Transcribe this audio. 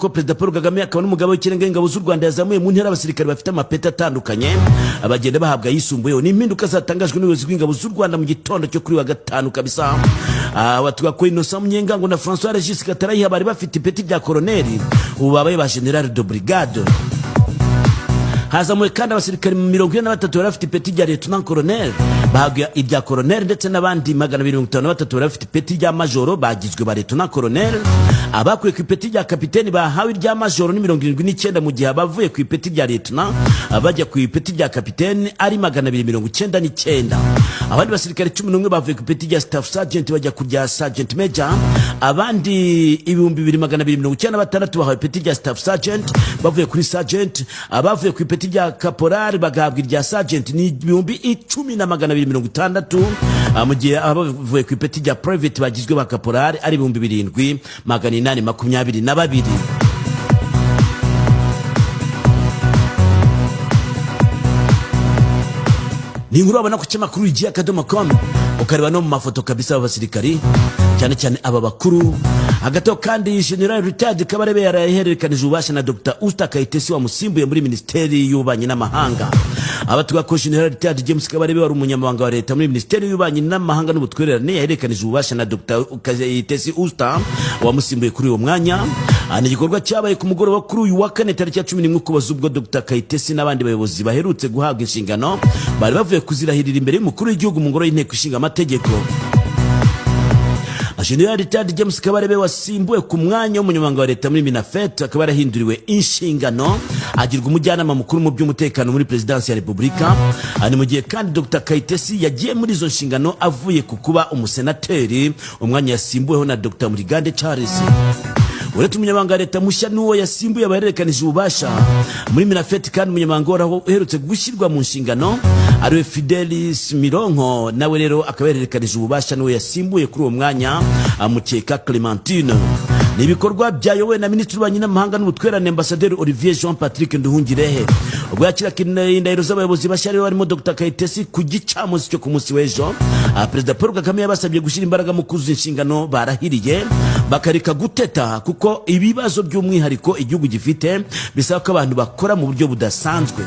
ko Perezida Paul Kagame akaba n'umugabo w'ikirenga ingabo z'u Rwanda yazamuye mu ntera abasirikare bafite amapeti atandukanye abagenda bahabwa yisumbuyeho n'impinduka zatangajwe n'ubuyobozi bw'ingabo z'u Rwanda mu gitondo cyo kuri wa gatanu kabisa. Batuga ko Innocent Munyengango na François Regis Gatarayiha bari bafite ipeti rya koloneli ubu babaye ba general de brigade. Hazamuwe kandi abasirikare 43 bari bafite ipeti rya lieutenant colonel bahabwa irya colonel ndetse n'abandi 253 bari bafite ipeti rya majoro bagizwe ba lieutenant colonel. Abakuye ku ipeti rya kapiteni bahawe irya majoro ni 79 mu gihe abavuye ku ipeti rya lieutenant abajya ku ipeti rya kapiteni ari 299. Abandi basirikare 11 bavuye ku ipeti rya staff sergeant bajya ku rya sergeant major, abandi 2296 bahawe ipeti rya staff sergeant bavuye kuri sergeant, abavuye ku ipeti rya caporal bagahabwa irya sergeant ni 10260, mu gihe abavuye ku ipeti rya private bagizwe ba caporal ari 7822. Ni inkuru abana ku cyamakuru igihe.com ukareba no mu mafoto kabisa y'abasirikari cyane cyane aba bakuru. Hagati kandi General Retired Kabarebe yarahererekanije ububasha na Dr. Usta Kayitesi wamusimbuye muri Ministeri y'Ububanyi n'Amahanga. Abatuga ko General Retired James Kabarebe wari umunyamabanga wa leta muri Ministeri y'Ububanyi n'Amahanga n'Ubutwererane yahererekanije ububasha na Dr. Kayitesi Usta wamusimbuye kuri uwo mwanya. Ani gikorwa cyabaye ku mugoroba kuri uyu wa kane tariki ya 11 Ukuboza ubwo Dr. Kayitesi n'abandi bayobozi baherutse guhabwa inshingano bari bavuye kuzirahirira imbere y'umukuru w'igihugu mu ngoro y'inteko ishinga amategeko. General Retired James Kabarebe wasimbuwe ku mwanya w'umunyamabanga wa leta muri Minafet akaba yarahinduriwe inshingano agirwa umujyanama mukuru mu by'umutekano muri Presidency ya Repubulika. Ani mu gihe kandi Dr. Kayitesi yagiye muri izo nshingano avuye ku kuba umusenateri, umwanya yasimbuweho na Dr. Murigande Charles. Uretse umunyamabanga wa leta mushya n'uwo yasimbuye abahererekanije ububasha muri Minafet kandi umunyamabanga waraho uherutse gushyirwa mu nshingano ariwe Fidelis Mironko nawe rero akabererekanije ububasha n'uwo yasimbuye kuri uwo mwanya Mukeka Clementine. Ni ibikorwa byayobowe na Minisitiri w'Ububanyi n'Amahanga n'Ubutwererane Ambassadeur Olivier Jean Patrick Nduhungirehe ubwo yakiraga indahiro z'abayobozi bashya barimo Dr. Kayitesi ku gicamunsi cyo ku munsi w'ejo. Perezida Paul Kagame yabasabye gushyira imbaraga mu kuzuza inshingano barahiriye bakareka guteta kuko ibibazo by'umwihariko igihugu gifite bisaba ko abantu bakora mu buryo budasanzwe.